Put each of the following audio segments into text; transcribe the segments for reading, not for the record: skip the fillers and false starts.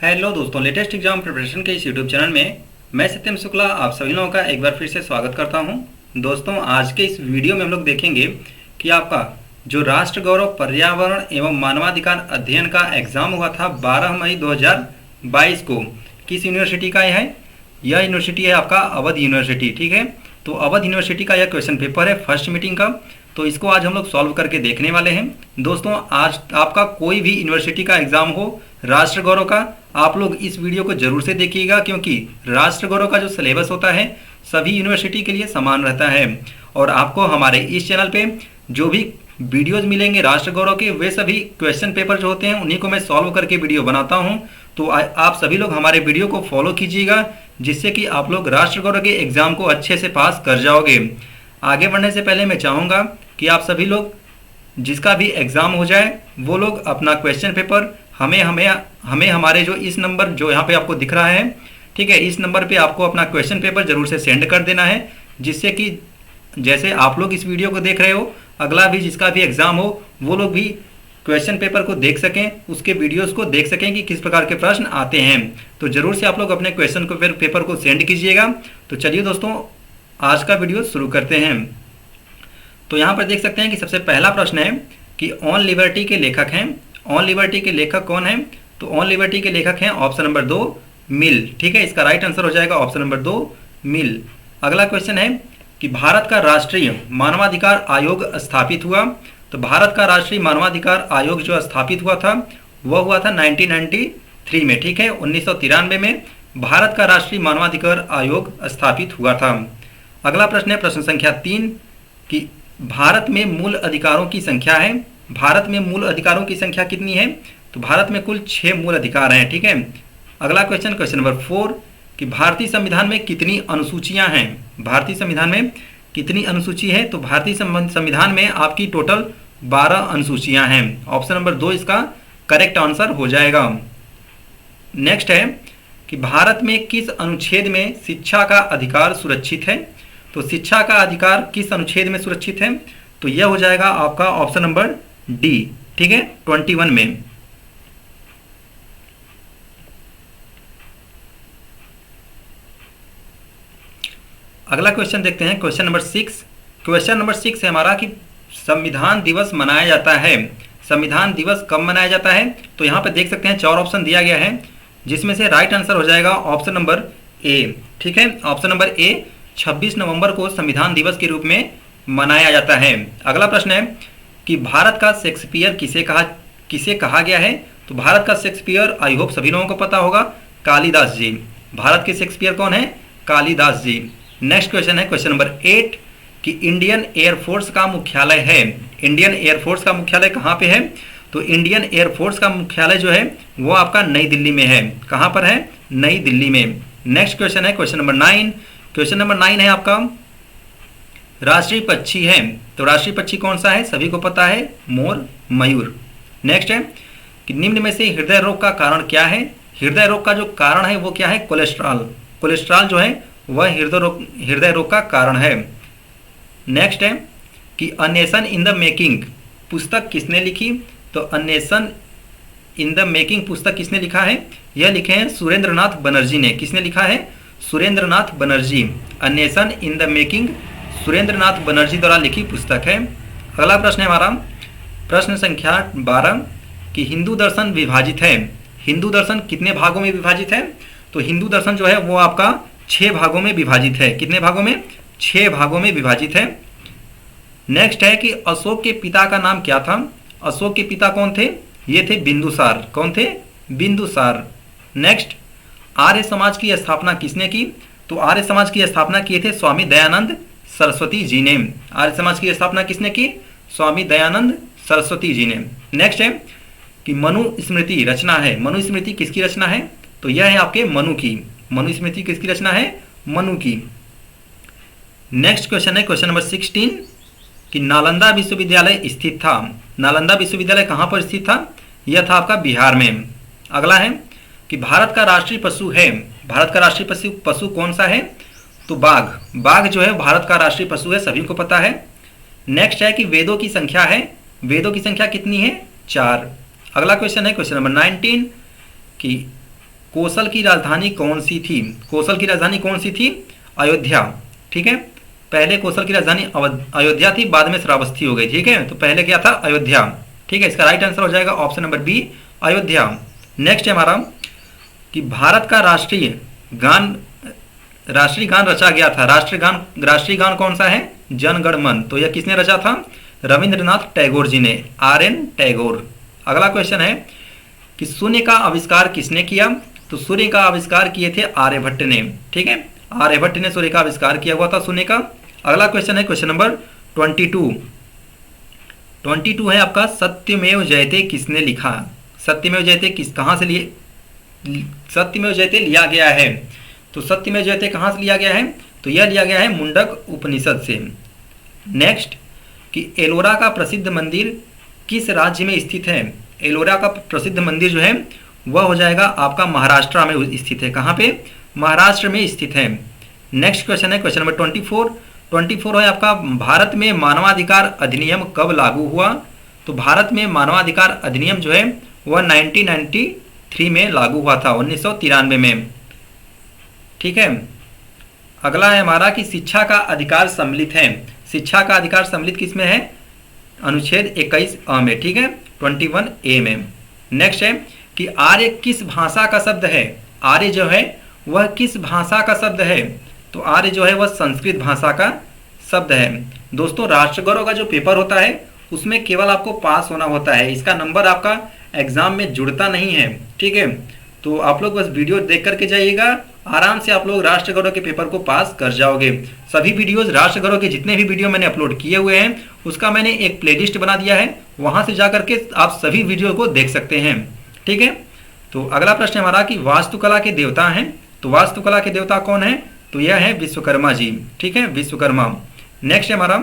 Hello दोस्तों, latest exam preparation के इस यूट्यूब चैनल में मैं सत्यम शुक्ला आप सभी लोगों का एक बार फिर से स्वागत करता हूं। दोस्तों, आज के इस वीडियो में हम लोग देखेंगे कि आपका जो राष्ट्र गौरव पर्यावरण एवं मानवाधिकार अध्ययन का एग्जाम हुआ था 12 मई 2022 को, किस यूनिवर्सिटी का यह है? यह यूनिवर्सिटी है आपका अवध यूनिवर्सिटी। ठीक है, तो अवध यूनिवर्सिटी का यह क्वेश्चन पेपर है फर्स्ट मीटिंग का। तो इसको आज हम लोग सॉल्व करके देखने वाले हैं। दोस्तों, आज आपका कोई भी यूनिवर्सिटी का एग्जाम हो राष्ट्र गौरव का, आप लोग इस वीडियो को जरूर से देखिएगा, क्योंकि राष्ट्र गौरव का जो सिलेबस होता है सभी यूनिवर्सिटी के लिए समान रहता है। और आपको हमारे इस चैनल पे जो भी वीडियोज मिलेंगे राष्ट्र गौरव के, वे सभी क्वेश्चन पेपर जो होते हैं उन्हीं को मैं सॉल्व करके वीडियो बनाता हूं। तो आप सभी लोग हमारे वीडियो को फॉलो कीजिएगा, जिससे कि आप लोग राष्ट्र गौरव के एग्जाम को अच्छे से पास कर जाओगे। आगे बढ़ने से पहले मैं चाहूँगा कि आप सभी लोग जिसका भी एग्ज़ाम हो जाए वो लोग अपना क्वेश्चन पेपर हमें हमारे जो इस नंबर जो यहाँ पे आपको दिख रहा है, ठीक है, इस नंबर पे आपको अपना क्वेश्चन पेपर ज़रूर से सेंड कर देना है, जिससे कि जैसे आप लोग इस वीडियो को देख रहे हो, अगला भी जिसका भी एग्ज़ाम हो वो लोग भी क्वेश्चन पेपर को देख सकें, उसके वीडियोस को देख सकें कि किस प्रकार के प्रश्न आते हैं। तो ज़रूर से आप लोग अपने क्वेश्चन पेपर को सेंड कीजिएगा। तो चलिए दोस्तों, आज का वीडियो शुरू करते हैं। तो यहाँ पर देख सकते हैं कि सबसे पहला प्रश्न है कि ऑन लिबर्टी के लेखक हैं। ऑन लिबर्टी के लेखक कौन है? तो ऑन लिबर्टी के लेखक हैं ऑप्शन नंबर 2 मिल। ठीक है, इसका राइट आंसर हो जाएगा ऑप्शन नंबर 2 मिल। अगला क्वेश्चन है कि भारत का राष्ट्रीय मानवाधिकार आयोग स्थापित हुआ। तो भारत का राष्ट्रीय मानवाधिकार आयोग जो स्थापित हुआ था वह हुआ था 1993 में। ठीक है, 1993 में भारत का राष्ट्रीय मानवाधिकार आयोग स्थापित हुआ था। अगला प्रश्न है प्रश्न संख्या 3 कि भारत में मूल अधिकारों की संख्या है। भारत में मूल अधिकारों की संख्या कितनी है? तो भारत में कुल 6 मूल अधिकार हैं। ठीक है, अगला क्वेश्चन नंबर 4 कि भारतीय संविधान में कितनी अनुसूचियां हैं? भारतीय संविधान में कितनी अनुसूची है? तो भारतीय संविधान में आपकी टोटल 12 अनुसूचियां हैं। ऑप्शन नंबर 2 इसका करेक्ट आंसर हो जाएगा। नेक्स्ट है कि भारत में किस अनुच्छेद में शिक्षा का अधिकार सुरक्षित है? तो शिक्षा का अधिकार किस अनुच्छेद में सुरक्षित है? तो यह हो जाएगा आपका ऑप्शन नंबर डी। ठीक है, 21 में। अगला क्वेश्चन देखते हैं, क्वेश्चन नंबर 6। क्वेश्चन नंबर 6 है हमारा कि संविधान दिवस मनाया जाता है। संविधान दिवस कब मनाया जाता है? तो यहाँ पे देख सकते हैं 4 ऑप्शन दिया गया है, जिसमें से राइट आंसर हो जाएगा ऑप्शन नंबर ए। ठीक है, ऑप्शन नंबर ए 26 नवंबर को संविधान दिवस के रूप में मनाया जाता है। अगला प्रश्न है कि भारत का शेक्सपियर किसे कहा गया है? तो भारत का शेक्सपियर आई होप सभी लोगों को पता होगा, कालिदास जी। भारत के शेक्सपियर कौन है? कालिदास जी। नेक्स्ट क्वेश्चन है क्वेश्चन नंबर 8 कि इंडियन एयरफोर्स का मुख्यालय है। इंडियन एयरफोर्स का मुख्यालय कहाँ पे है? तो इंडियन एयरफोर्स का मुख्यालय जो है वो आपका नई दिल्ली में है। कहाँ पर है? नई दिल्ली में। नेक्स्ट क्वेश्चन है क्वेश्चन नंबर 9। क्वेश्चन नंबर 9 है आपका राष्ट्रीय पक्षी है। तो राष्ट्रीय पक्षी कौन सा है? सभी को पता है, मोर, मयूर। नेक्स्ट है कि निम्न में से हृदय रोग का कारण क्या है? हृदय रोग का जो कारण है वो क्या है? कोलेस्ट्रॉल। कोलेस्ट्रॉल जो है वह हृदय रोग का कारण है। नेक्स्ट है कि अ नेशन इन द मेकिंग पुस्तक किसने लिखी? तो अ नेशन इन द मेकिंग पुस्तक किसने लिखा है? यह लिखे हैं सुरेंद्र नाथ बनर्जी ने। किसने लिखा है? Surendra Nath Banerjee. A nation in the making Surendra Nath Banerjee द्वारा लिखी पुस्तक है। अगला प्रश्न है हमारा प्रश्न संख्या 12 कि हिंदू दर्शन विभाजित है। हिंदू दर्शन कितने भागों में विभाजित है? तो हिंदू दर्शन जो है वो आपका 6 भागों में विभाजित है। कितने भागों में? 6 भागों में विभाजित है। नेक्स्ट है कि अशोक के पिता का नाम क्या था? अशोक के पिता कौन थे? ये थे बिंदुसार। कौन थे? बिंदुसार। नेक्स्ट, आर्य समाज की स्थापना किसने की? तो आर्य समाज की स्थापना किए थे स्वामी दयानंद सरस्वती जी ने। आर्य समाज की स्थापना किसने की? स्वामी दयानंद सरस्वती जी ने। नेक्स्ट है कि मनुस्मृति रचना है। मनुस्मृति किसकी रचना है? तो यह है आपके मनु की। मनुस्मृति किसकी रचना है? मनु की। नेक्स्ट क्वेश्चन है क्वेश्चन नंबर 16 कि नालंदा विश्वविद्यालय स्थित था। नालंदा विश्वविद्यालय कहाँ पर स्थित था? यह था आपका बिहार में। अगला है कि भारत का राष्ट्रीय पशु है। भारत का राष्ट्रीय पशु कौन सा है? तो बाघ। बाघ जो है भारत का राष्ट्रीय पशु है, सभी को पता है। नेक्स्ट है कि वेदों की संख्या है। वेदों की संख्या कितनी है? 4। अगला क्वेश्चन है क्वेश्चन नंबर 19 कि कोसल की राजधानी कौन सी थी? कोसल की राजधानी कौन सी थी? अयोध्या। ठीक है, पहले कोसल की राजधानी अयोध्या थी, बाद में श्रावस्ती हो गई। ठीक है, तो पहले क्या था? अयोध्या। ठीक है, इसका राइट आंसर हो जाएगा option number b, Ayodhya. Next है हमारा कि भारत का गान राष्ट्रीय गान रचा गया था। राष्ट्रीय गान कौन सा है? जन गण मन। तो यह किसने रचा था? रविंद्रनाथ टैगोर जी ने, RN टैगोर। अगला क्वेश्चन है कि शून्य का आविष्कार किसने किया? तो सूर्य का आविष्कार किए थे आर्यभट्ट ने। ठीक है, आर्यभट्ट ने सूर्य का आविष्कार किया हुआ था, शून्य का। अगला क्वेश्चन है क्वेश्चन नंबर 22 है आपका, सत्यमेव जयते किसने लिखा? सत्यमेव जयते कहाँ से लिए? सत्यमेव जयते लिया गया है। तो सत्यमेव जयते कहाँ से लिया गया है? तो यह लिया गया है मुंडक उपनिषद से। नेक्स्ट कि एलोरा का प्रसिद्ध मंदिर किस राज्य में स्थित है? एलोरा का प्रसिद्ध मंदिर जो है वह हो जाएगा आपका महाराष्ट्र में स्थित है। कहाँ पे? महाराष्ट्र में स्थित है। नेक्स्ट क्वेश्चन है क्वेश्चन नंबर 24 है आपका, भारत में मानवाधिकार अधिनियम कब लागू हुआ? तो भारत में मानवाधिकार अधिनियम जो है वह 1993 में लागू हुआ था, 1993 में। ठीक है, अगला है हमारा कि शिक्षा का अधिकार सम्मिलित है। शिक्षा का अधिकार सम्मिलित किसमें है? अनुच्छेद 21A में। ठीक है, 21A में। नेक्स्ट है कि आर्य किस भाषा का शब्द है? आर्य जो है वह किस भाषा का शब्द है? तो आर्य जो है वह संस्कृत भाषा का शब्द है। दोस्तों, राष्ट्र गौरव का जो पेपर होता है उसमें केवल आपको पास होना होता है, इसका नंबर आपका एग्जाम में जुड़ता नहीं है। ठीक है, तो आप लोग बस वीडियो देख करके जाइएगा, आराम से आप लोग राष्ट्र गौरव के पेपर को पास कर जाओगे। सभी वीडियोज राष्ट्र गौरव के जितने भी वीडियो मैंने अपलोड किए हुए हैं उसका मैंने एक प्लेलिस्ट बना दिया है, वहां से जाकर के आप सभी वीडियो को देख सकते हैं। ठीक है, तो अगला प्रश्न हमारा कि वास्तुकला के देवता हैं। तो वास्तुकला के देवता कौन है? तो यह है विश्वकर्मा जी। ठीक है, विश्वकर्मा। नेक्स्ट है हमारा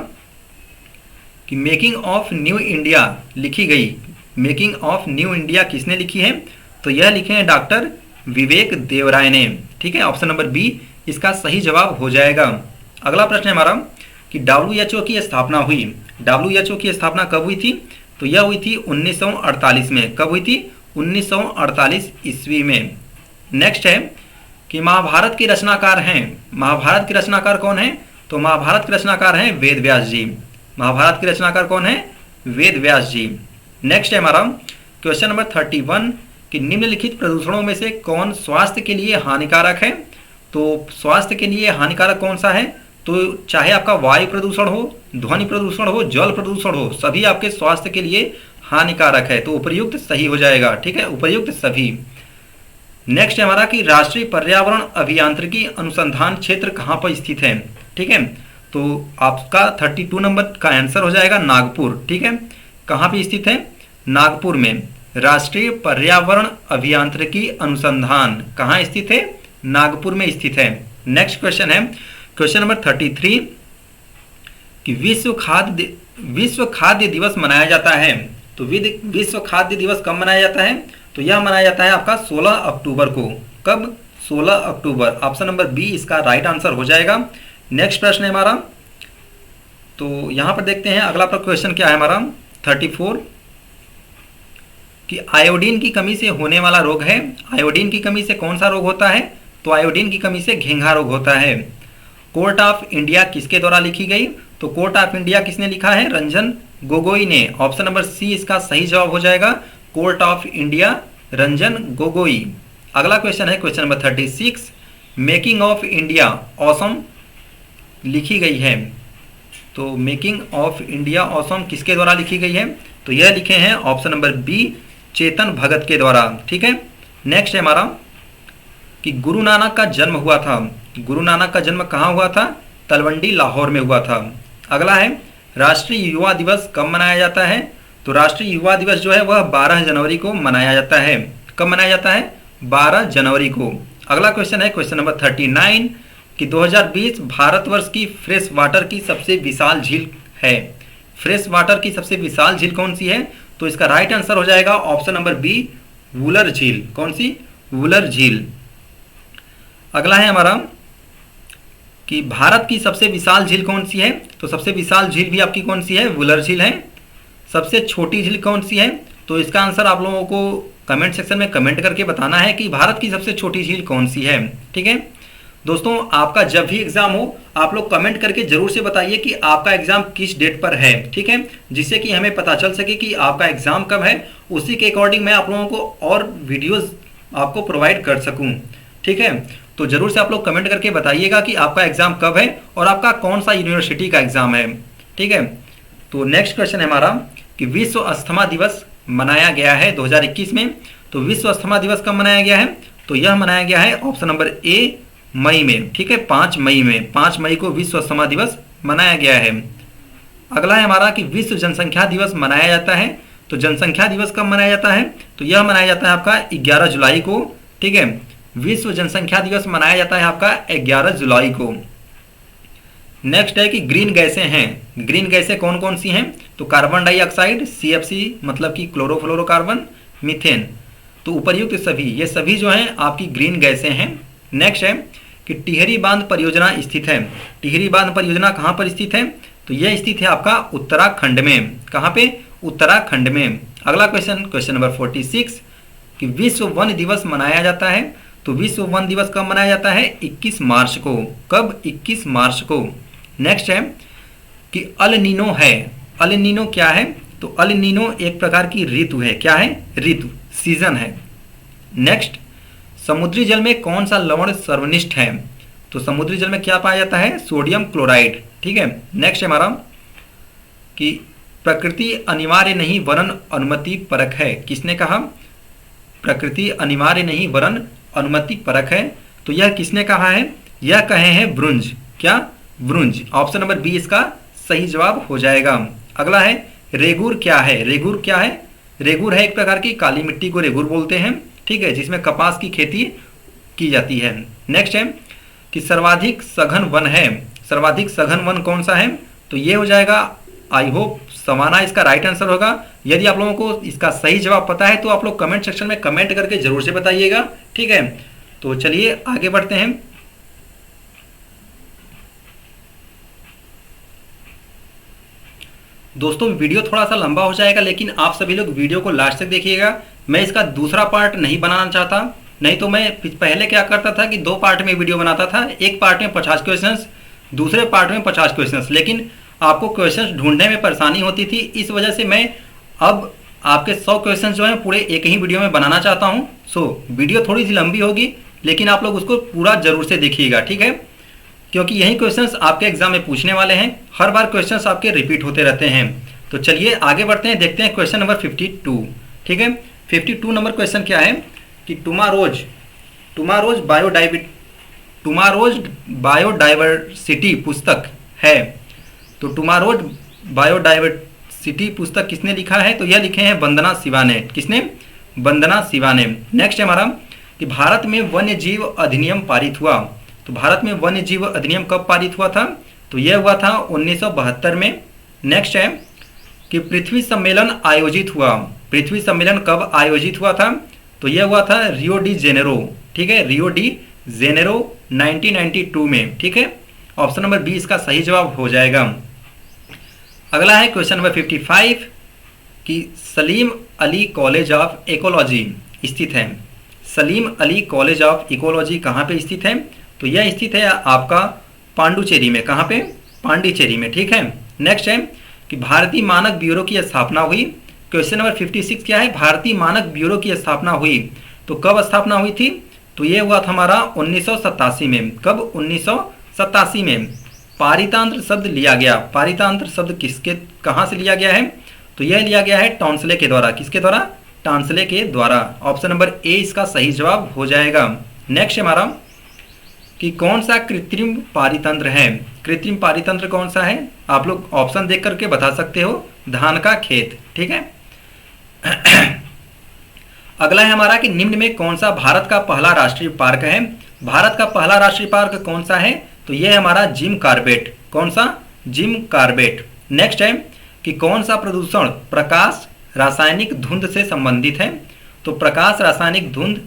कि मेकिंग ऑफ न्यू इंडिया लिखी गई। मेकिंग ऑफ न्यू इंडिया किसने लिखी है? तो यह लिखे हैं डॉक्टर विवेक देवराय ने। ठीक है, ऑप्शन नंबर बी इसका सही जवाब हो जाएगा। अगला प्रश्न है हमारा कि WHO की स्थापना हुई। WHO की स्थापना कब हुई थी? तो यह हुई थी 1948 में। कब हुई थी? 1948 ईस्वी में। नेक्स्ट है कि महाभारत के रचनाकार हैं। महाभारत के रचनाकार कौन है? तो महाभारत के रचनाकार हैं वेद व्यास जी। महाभारत के रचनाकार कौन है? वेद व्यास जी। नेक्स्ट है हमारा क्वेश्चन नंबर 31 कि निम्नलिखित प्रदूषणों में से कौन स्वास्थ्य के लिए हानिकारक है? तो स्वास्थ्य के लिए हानिकारक कौन सा है? तो चाहे आपका वायु प्रदूषण हो, ध्वनि प्रदूषण हो, जल प्रदूषण हो, सभी आपके स्वास्थ्य के लिए हानिकारक है। तो उपर्युक्त सही हो जाएगा। ठीक है, उपर्युक्त सभी। नेक्स्ट है हमारा कि राष्ट्रीय पर्यावरण अभियांत्रिकी अनुसंधान क्षेत्र कहाँ पर स्थित है? ठीक है, तो आपका 32 नंबर का आंसर हो जाएगा नागपुर। ठीक है, कहाँ पे स्थित है? नागपुर में। राष्ट्रीय पर्यावरण अभियांत्रिकी अनुसंधान कहाँ स्थित है? नागपुर में स्थित है। नेक्स्ट क्वेश्चन है क्वेश्चन नंबर 33 कि विश्व खाद्य दिवस मनाया जाता है। तो विश्व खाद्य दिवस कब मनाया जाता है? तो यह मनाया जाता है आपका 16 अक्टूबर को। कब? 16 अक्टूबर। ऑप्शन नंबर बी इसका राइट आंसर हो जाएगा। नेक्स्ट प्रश्न है हमारा, तो यहां पर देखते हैं अगला क्वेश्चन क्या है हमारा 34 कि आयोडीन की कमी से होने वाला रोग है। आयोडीन की कमी से कौन सा रोग होता है? तो आयोडीन की कमी से घेंघा रोग होता है। कोर्ट ऑफ इंडिया किसके द्वारा लिखी गई? तो कोर्ट ऑफ इंडिया किसने लिखा है? रंजन गोगोई ने। ऑप्शन नंबर सी इसका सही जवाब हो जाएगा, court of India, Ranjan Gogoi. अगला क्वेश्चन है question number 36 making of India awesome लिखी गई है। तो मेकिंग ऑफ इंडिया ऑसम किसके द्वारा लिखी गई है? तो यह लिखे हैं option number B Chetan Bhagat के द्वारा। ठीक है, नेक्स्ट है हमारा कि गुरु नानक का जन्म हुआ था। गुरु नानक का जन्म कहाँ हुआ था? तलवंडी लाहौर में हुआ था। अगला है राष्ट्रीय युवा दिवस कब मनाया जाता है? तो राष्ट्रीय युवा दिवस जो है वह 12 जनवरी को मनाया जाता है। कब मनाया जाता है? 12 जनवरी को। अगला क्वेश्चन है क्वेश्चन नंबर 39 कि 2020 भारतवर्ष की फ्रेश वाटर की सबसे विशाल झील है। फ्रेश वाटर की सबसे विशाल झील कौन सी है? तो इसका राइट आंसर हो जाएगा ऑप्शन नंबर बी वुलर झील। कौन सी? वुलर झील। अगला है हमारा कि भारत की सबसे विशाल झील कौन सी है? तो सबसे विशाल झील भी आपकी कौन सी है? वुलर झील है। सबसे छोटी झील कौन सी है? तो इसका आंसर आप लोगों को कमेंट सेक्शन में कमेंट करके बताना है कि भारत की सबसे छोटी झील कौन सी है। ठीक है दोस्तों, आपका जब भी एग्जाम हो आप लोग कमेंट करके जरूर से बताइए कि आपका एग्जाम किस डेट पर है। ठीक है, जिससे कि हमें पता चल सके कि आपका एग्जाम कब है, उसी के अकॉर्डिंग मैं आप लोगों को और वीडियोस आपको प्रोवाइड कर सकूं। ठीक है, तो जरूर से आप लोग कमेंट करके बताइएगा कि आपका एग्जाम कब है और आपका कौन सा यूनिवर्सिटी का एग्जाम है। ठीक है, तो नेक्स्ट क्वेश्चन है हमारा कि विश्व अस्थमा दिवस मनाया गया है 2021 में। तो विश्व अस्थमा दिवस कब मनाया गया है? तो यह मनाया गया है ऑप्शन नंबर ए मई में। ठीक है, 5 मई में, 5 मई को विश्व अस्थमा दिवस मनाया गया है। अगला है हमारा कि विश्व जनसंख्या दिवस मनाया जाता है। तो जनसंख्या दिवस कब मनाया जाता है? तो यह मनाया जाता है आपका 11 जुलाई को। ठीक है, विश्व जनसंख्या दिवस मनाया जाता है आपका 11 जुलाई को। नेक्स्ट है कि ग्रीन गैसें हैं। ग्रीन गैसें कौन कौन सी हैं? तो कार्बन डाइऑक्साइड, CFC मतलब कि क्लोरोफ्लोरोकार्बन, मीथेन। तो उपर्युक्त सभी, ये सभी जो हैं आपकी ग्रीन गैसें हैं। नेक्स्ट है कि टिहरी बांध परियोजना स्थित है। टिहरी बांध परियोजना कहाँ पर स्थित है? तो यह स्थित है आपका उत्तराखंड में। कहाँ पे? उत्तराखंड में। अगला क्वेश्चन, क्वेश्चन नंबर 46 कि विश्व वन दिवस मनाया जाता है। तो विश्व वन दिवस कब मनाया जाता है? 21 मार्च को। कब? 21 मार्च को। नेक्स्ट है कि अल नीनो है। अल नीनो क्या है? तो अल नीनो एक प्रकार की ऋतु है। क्या है? ऋतु, सीजन है। नेक्स्ट, समुद्री जल में कौन सा लवण सर्वनिष्ठ है? तो समुद्री जल में क्या पाया जाता है? Sodium chloride. ठीक है, नेक्स्ट है हमारा कि प्रकृति अनिवार्य नहीं वरन अनुमति परक है। किसने कहा? प्रकृति अनिवार्य नहीं वरन अनुमति परक है। तो यह किसने कहा है? यह कहे हैं ब्रुंज। क्या? ब्रुंज। ऑप्शन नंबर बी इसका सही जवाब हो जाएगा। अगला है रेगुर क्या है? रेगुर क्या है? रेगुर है एक प्रकार की काली मिट्टी को रेगुर बोलते हैं। ठीक है, जिसमें कपास की खेती की जाती है। नेक्स्ट है कि सर्वाधिक सघन वन है। सर्वाधिक सघन वन कौन सा है? तो ये हो जाएगा, आई होप सवाना इसका राइट आंसर होगा। यदि आप लोगों को इसका सही जवाब पता है तो आप लोग कमेंट सेक्शन में कमेंट करके जरूर से बताइएगा। ठीक है, तो चलिए आगे बढ़ते हैं। दोस्तों वीडियो थोड़ा सा लंबा हो जाएगा, लेकिन आप सभी लोग वीडियो को लास्ट तक देखिएगा। मैं इसका दूसरा पार्ट नहीं बनाना चाहता, नहीं तो मैं पहले क्या करता था कि 2 पार्ट में वीडियो बनाता था। एक पार्ट में 50 क्वेश्चंस, दूसरे पार्ट में 50 क्वेश्चंस, लेकिन आपको क्वेश्चंस ढूंढने में परेशानी होती थी। इस वजह से मैं अब आपके 100 क्वेश्चंस जो हैं पूरे एक ही वीडियो में बनाना चाहता हूँ। सो वीडियो थोड़ी सी लंबी होगी, लेकिन आप लोग उसको पूरा जरूर से देखिएगा। ठीक है, क्योंकि यही क्वेश्चंस आपके एग्जाम में पूछने वाले हैं। हर बार क्वेश्चंस आपके रिपीट होते रहते हैं। तो चलिए आगे बढ़ते हैं, देखते हैं क्वेश्चन नंबर 52। ठीक है, 52 नंबर क्वेश्चन क्या है कि टुमारोज बायोडाइवर्सिटी पुस्तक है। तो टुमारोज बायोडाइवर्सिटी पुस्तक किसने लिखा है? तो यह लिखे हैं वंदना शिवा ने। किसने? वंदना शिवा ने। नेक्स्ट है हमारा कि भारत में वन्य जीव अधिनियम पारित हुआ। तो भारत में वन्य जीव अधिनियम कब पारित हुआ था? तो यह हुआ था 1972 में। नेक्स्ट है कि पृथ्वी सम्मेलन आयोजित हुआ। पृथ्वी सम्मेलन कब आयोजित हुआ था? तो यह हुआ था रियो डी जेनेरो। ठीक है, रियो डी जेनेरो 1992 में। ठीक है, ऑप्शन नंबर बी इसका सही जवाब हो जाएगा। अगला है क्वेश्चन नंबर 55 कि Salim Ali college of ecology स्थित है। Salim Ali college of ecology कहाँ पे स्थित है? तो यह स्थित है आपका पांडुचेरी में। कहाँ पे? पांडिचेरी में। ठीक है, नेक्स्ट है कि भारतीय मानक ब्यूरो की स्थापना हुई। क्वेश्चन नंबर 56 क्या है? भारतीय मानक ब्यूरो की स्थापना हुई। तो कब स्थापना हुई थी? तो ये हुआ था हमारा 1987 में। कब? 1987 में। पारितंत्र शब्द लिया गया। पारितंत्र शब्द किसके कहाँ से लिया गया है? तो यह लिया गया है टॉन्सले के द्वारा। किसके द्वारा? टॉन्सले के द्वारा। ऑप्शन नंबर ए इसका सही जवाब हो जाएगा। नेक्स्ट हमारा कि कौन सा कृत्रिम पारितंत्र है? कृत्रिम पारितंत्र कौन सा है? आप लोग ऑप्शन देख करके बता सकते हो। धान का खेत। ठीक है, अगला है हमारा कि निम्न में कौन सा भारत का पहला राष्ट्रीय पार्क है? भारत का पहला राष्ट्रीय पार्क कौन सा है? तो यह है हमारा जिम कॉर्बेट। कौन सा? Jim Corbett. नेक्स्ट है कि कौन सा प्रदूषण प्रकाश रासायनिक धुंध से संबंधित है? तो प्रकाश रासायनिक धुंध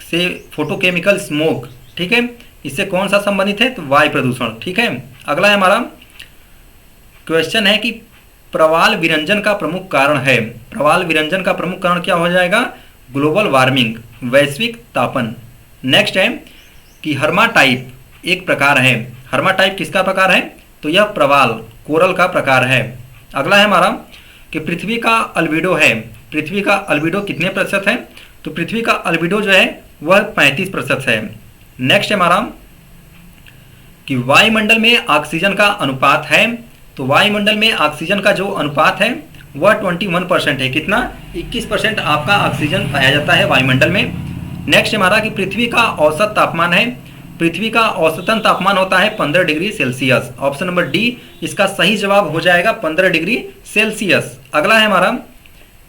से फोटोकेमिकल स्मोक। ठीक है, इससे कौन सा संबंधित है? तो वायु प्रदूषण। ठीक है, अगला है हमारा क्वेश्चन है कि प्रवाल विरंजन का प्रमुख कारण है? प्रवाल विरंजन का प्रमुख कारण क्या हो जाएगा? ग्लोबल वार्मिंग, वैश्विक तापन। नेक्स्ट है कि हर्माटाइप एक प्रकार है। हर्माटाइप किसका प्रकार है? तो यह प्रवाल कोरल का प्रकार है। अगला है हमारा कि पृथ्वी का अल्बिडो है। पृथ्वी का अल्बिडो कितने प्रतिशत है? तो पृथ्वी का अल्बिडो जो है वह 35% है। नेक्स्ट है हमारा कि वायुमंडल में ऑक्सीजन का अनुपात है। तो वायुमंडल में ऑक्सीजन का जो अनुपात है वह 21% है। कितना? 21% आपका ऑक्सीजन पाया जाता है वायुमंडल में। नेक्स्ट हमारा कि पृथ्वी का औसत तापमान है। पृथ्वी का औसतन तापमान होता है 15 degree Celsius. Option number D इसका सही जवाब हो जाएगा 15 डिग्री सेल्सियस। अगला है हमारा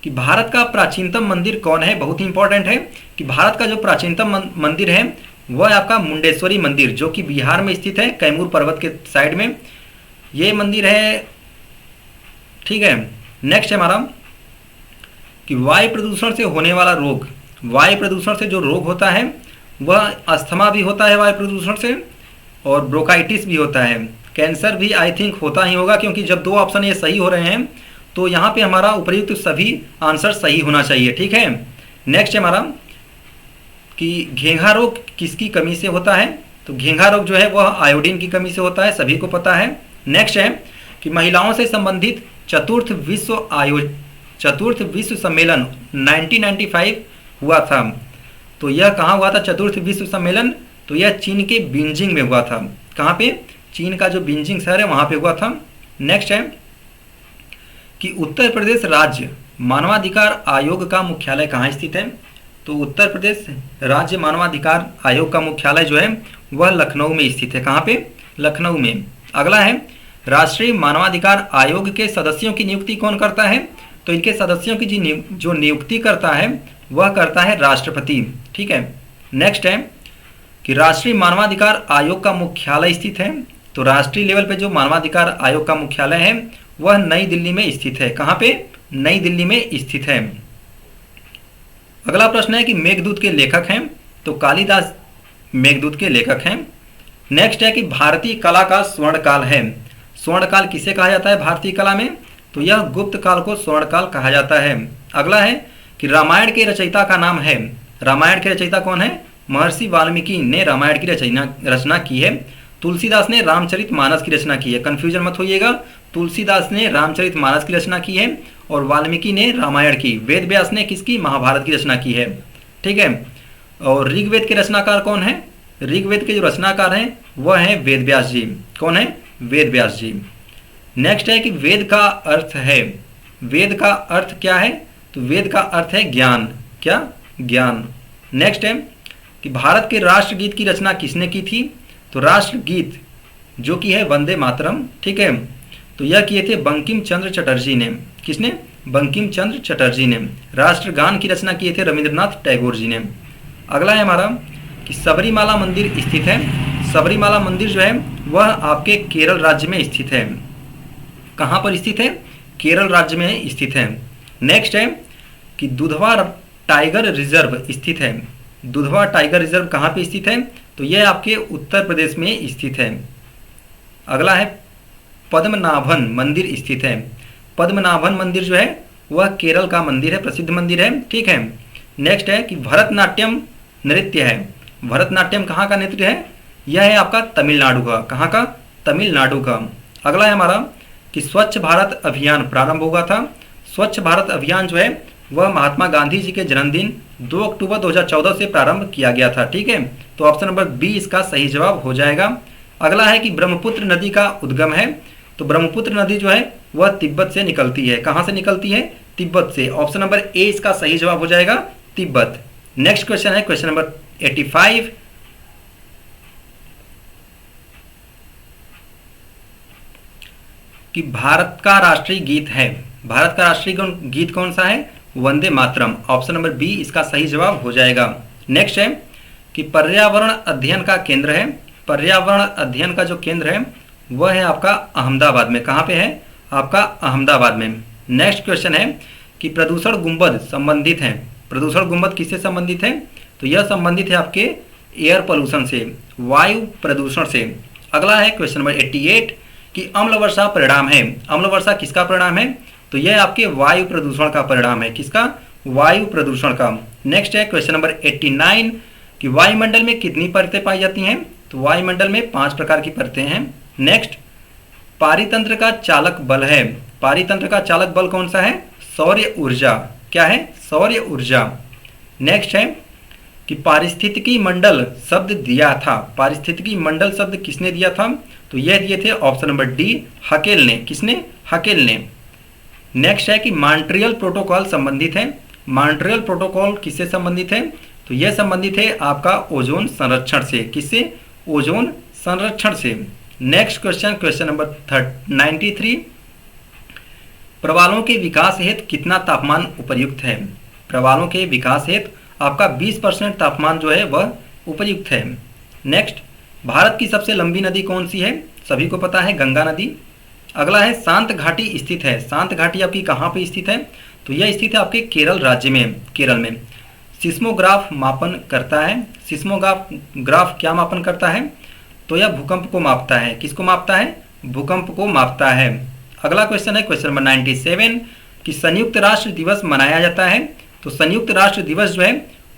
कि भारत का प्राचीनतम मंदिर कौन है? बहुत ही इंपॉर्टेंट है कि भारत का जो प्राचीनतम मंदिर है वह आपका मुंडेश्वरी मंदिर, जो कि बिहार में स्थित है, कैमूर पर्वत के साइड में ये मंदिर है। ठीक है। नेक्स्ट है हमारा कि वायु प्रदूषण से होने वाला रोग। वायु प्रदूषण से जो रोग होता है वह अस्थमा भी होता है वायु प्रदूषण से, और ब्रोंकाइटिस भी होता है। कैंसर भी आई थिंक होता ही होगा, क्योंकि जब दो ऑप्शन ये सही हो रहे हैं तो यहाँ पे हमारा उपयुक्त सभी आंसर सही होना चाहिए। ठीक है। नेक्स्ट है हमारा कि घेंघा रोग किसकी कमी से होता है? तो घेंघा रोग जो है वह आयोडीन की कमी से होता है, सभी को पता है। नेक्स्ट है कि महिलाओं से संबंधित चतुर्थ विश्व सम्मेलन 1995 हुआ था। तो यह कहाँ हुआ था चतुर्थ विश्व सम्मेलन? तो यह चीन के बीजिंग में हुआ था। कहाँ पे? चीन का जो बीजिंग शहर है वहाँ पे हुआ था। नेक्स्ट है कि उत्तर प्रदेश राज्य मानवाधिकार आयोग का मुख्यालय कहाँ स्थित है? तो उत्तर प्रदेश राज्य मानवाधिकार आयोग का मुख्यालय जो है वह लखनऊ में स्थित है। कहाँ पे? लखनऊ में। अगला है राष्ट्रीय मानवाधिकार आयोग के सदस्यों की नियुक्ति कौन करता है? तो इनके सदस्यों की जो नियुक्ति करता है वह करता है राष्ट्रपति। ठीक है। नेक्स्ट है कि राष्ट्रीय मानवाधिकार आयोग का मुख्यालय स्थित है। तो राष्ट्रीय लेवल पे जो मानवाधिकार आयोग का मुख्यालय है वह नई दिल्ली में स्थित है। कहाँ पे? नई दिल्ली में स्थित है। अगला प्रश्न है कि मेघदूत के लेखक हैं? तो कालिदास मेघदूत के लेखक हैं। नेक्स्ट है कि भारतीय कला का स्वर्णकाल है। स्वर्णकाल किसे कहा जाता है भारतीय कला में? तो यह गुप्त काल को स्वर्णकाल कहा जाता है। अगला है कि रामायण के रचयिता का नाम है। रामायण के रचयिता कौन है? महर्षि वाल्मीकि ने रामायण की रचना की है। तुलसीदास ने रामचरितमानस की रचना की है। कंफ्यूजन मत होइएगा, तुलसीदास ने रामचरितमानस की रचना की है और वाल्मीकि ने रामायण की। वेद व्यास ने किसकी? महाभारत की रचना की है। ठीक है। और ऋग्वेद के रचनाकार कौन है? ऋग्वेद के जो रचनाकार हैं वह हैं वेद व्यास जी। कौन है? वेद व्यास जी। नेक्स्ट है कि वेद का अर्थ है। वेद का अर्थ क्या है? तो वेद का अर्थ है ज्ञान। क्या? ज्ञान। नेक्स्ट है कि भारत के राष्ट्रगीत की रचना किसने की थी? तो राष्ट्रगीत जो कि है वंदे मातरम। ठीक है। तो यह किए थे बंकिम चंद्र चटर्जी ने। किसने? बंकिम चंद्र चटर्जी ने। राष्ट्रगान की रचना किए थे रविंद्रनाथ टैगोर जी ने। अगला है हमारा कि सबरीमाला मंदिर स्थित है। सबरीमाला मंदिर जो है वह आपके केरल राज्य में स्थित है। कहाँ पर स्थित है? केरल राज्य में स्थित है। नेक्स्ट है कि दुधवा टाइगर रिजर्व स्थित है। दुधवा टाइगर रिजर्व कहाँ पे स्थित है? तो यह आपके उत्तर प्रदेश में स्थित है। अगला है पद्मनाभन मंदिर स्थित है। पद्मनाभन मंदिर जो है वह केरल का मंदिर है, प्रसिद्ध मंदिर है। ठीक है। नेक्स्ट है कि भरतनाट्यम नृत्य है। भरतनाट्यम कहाँ का नृत्य है? यह है आपका तमिलनाडु का। कहाँ का? तमिलनाडु का। अगला है हमारा कि स्वच्छ भारत अभियान प्रारंभ हुआ था। स्वच्छ भारत अभियान जो है वह महात्मा गांधी जी के जन्मदिन 2 अक्टूबर 2014 से प्रारंभ किया गया था। ठीक है। तो ऑप्शन नंबर बी इसका सही जवाब हो जाएगा। अगला है कि ब्रह्मपुत्र नदी का उद्गम है। तो ब्रह्मपुत्र नदी जो है वह तिब्बत से निकलती है। कहाँ से निकलती है? तिब्बत से। ऑप्शन नंबर ए इसका सही जवाब हो जाएगा, तिब्बत। नेक्स्ट क्वेश्चन है क्वेश्चन नंबर 85 कि भारत का राष्ट्रीय गीत है। भारत का राष्ट्रीय गीत कौन सा है? Vande Mataram. Option number B इसका सही जवाब हो जाएगा। नेक्स्ट है कि पर्यावरण अध्ययन का केंद्र है। पर्यावरण अध्ययन का जो केंद्र है वह है आपका अहमदाबाद में। कहाँ पे है? आपका अहमदाबाद में। नेक्स्ट क्वेश्चन है कि प्रदूषण गुंबद संबंधित है। प्रदूषण गुंबद किससे संबंधित है? तो यह संबंधित है आपके एयर पोल्यूशन से, वायु प्रदूषण से। अगला है क्वेश्चन नंबर 88 कि अम्ल वर्षा परिणाम है। अम्ल वर्षा किसका परिणाम है? तो यह आपके वायु प्रदूषण का परिणाम है। किसका? वायु प्रदूषण का। नेक्स्ट है क्वेश्चन नंबर 89 कि वायुमंडल में कितनी परतें पाई जाती हैं? तो वायुमंडल में 5 प्रकार की परतें हैं। नेक्स्ट, पारितंत्र का चालक बल है। पारितंत्र का चालक बल कौन सा है? सौर्य ऊर्जा। क्या है? सौर्य ऊर्जा। नेक्स्ट है कि पारिस्थितिकी मंडल शब्द दिया था। पारिस्थितिकी मंडल शब्द किसने दिया था? तो यह दिए थे ऑप्शन नंबर डी, हकेल ने। किसने? हकेल ने। नेक्स्ट है कि मॉन्ट्रियल प्रोटोकॉल संबंधित है। मॉन्ट्रियल प्रोटोकॉल किससे संबंधित है? तो यह संबंधित है आपका ओजोन संरक्षण से। किससे? ओजोन संरक्षण से। नेक्स्ट क्वेश्चन, क्वेश्चन नंबर 93, प्रवालों के विकास हेतु कितना तापमान उपयुक्त है? प्रवालों के विकास हेतु आपका 20% तापमान जो है वह उपयुक्त है। नेक्स्ट, भारत की सबसे लंबी नदी कौन सी है? सभी को पता है, गंगा नदी। अगला है शांत घाटी स्थित है। शांत घाटी आपकी कहाँ पे स्थित है? तो यह स्थित है आपके केरल राज्य में, केरल में। सिस्मोग्राफ मापन करता है। सिस्मोग्राफ क्या मापन करता है? तो यह भूकंप को मापता है। किसको मापता है? भूकंप को मापता है। अगला क्वेश्चन है क्वेश्चन नंबर 97 कि संयुक्त राष्ट्र दिवस मनाया जाता है। तो संयुक्त राष्ट्र दिवस जो है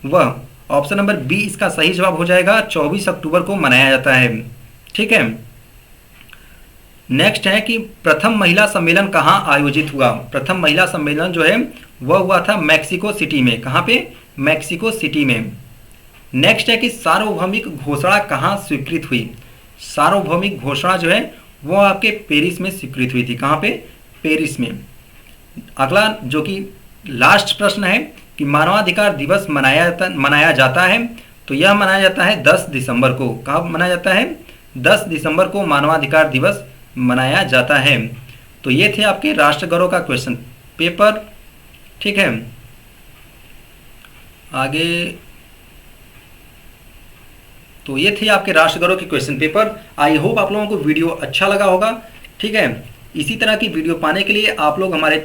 वह ऑप्शन नंबर बी इसका सही जवाब हो जाएगा, 24 अक्टूबर को मनाया जाता है। ठीक है। नेक्स्ट है कि प्रथम महिला सम्मेलन कहाँ आयोजित हुआ? प्रथम महिला सम्मेलन जो है वह हुआ था मैक्सिको सिटी में। कहाँ पे? मैक्सिको सिटी में। नेक्स्ट है कि सार्वभौमिक घोषणा कहाँ स्वीकृत हुई? सार्वभौमिक घोषणा जो है वो आपके पेरिस में स्वीकृत हुई थी। कहाँ पे? पेरिस में। अगला जो कि लास्ट प्रश्न है कि मानवाधिकार दिवस मनाया जाता है। तो यह मनाया जाता है 10 दिसंबर को। कब मनाया जाता है? 10 दिसंबर को मानवाधिकार दिवस मनाया जाता है। तो ये थे आपके राष्ट्र गौरव का क्वेश्चन पेपर। ठीक है, आगे तो ये थे आपके राष्ट्र गौरव के क्वेश्चन पेपर। आई होप आप लोगों को वीडियो अच्छा लगा होगा। ठीक है, इसी तरह की वीडियो पाने के लिए आप लोग हमारे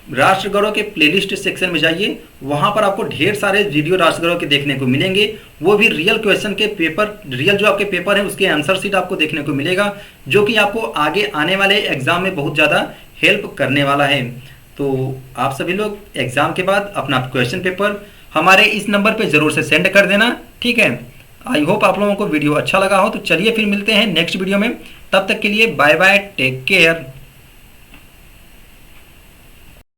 राष्ट्र गौरव के प्लेलिस्ट सेक्शन में जाइए। वहां पर आपको ढेर सारे वीडियो राष्ट्र गौरव के देखने को मिलेंगे। वो भी रियल क्वेश्चन के पेपर, रियल जो आपके पेपर है उसके आंसर शीट आपको देखने को मिलेगा, जो कि आपको आगे आने वाले एग्जाम में बहुत ज़्यादा हेल्प करने वाला है। तो आप सभी लोग एग्जाम के बाद अपना क्वेश्चन पेपर हमारे इस नंबर पर जरूर से सेंड कर देना। ठीक है, आई होप आप लोगों को वीडियो अच्छा लगा हो। तो चलिए फिर मिलते हैं नेक्स्ट वीडियो में। तब तक के लिए बाय बाय, टेक केयर।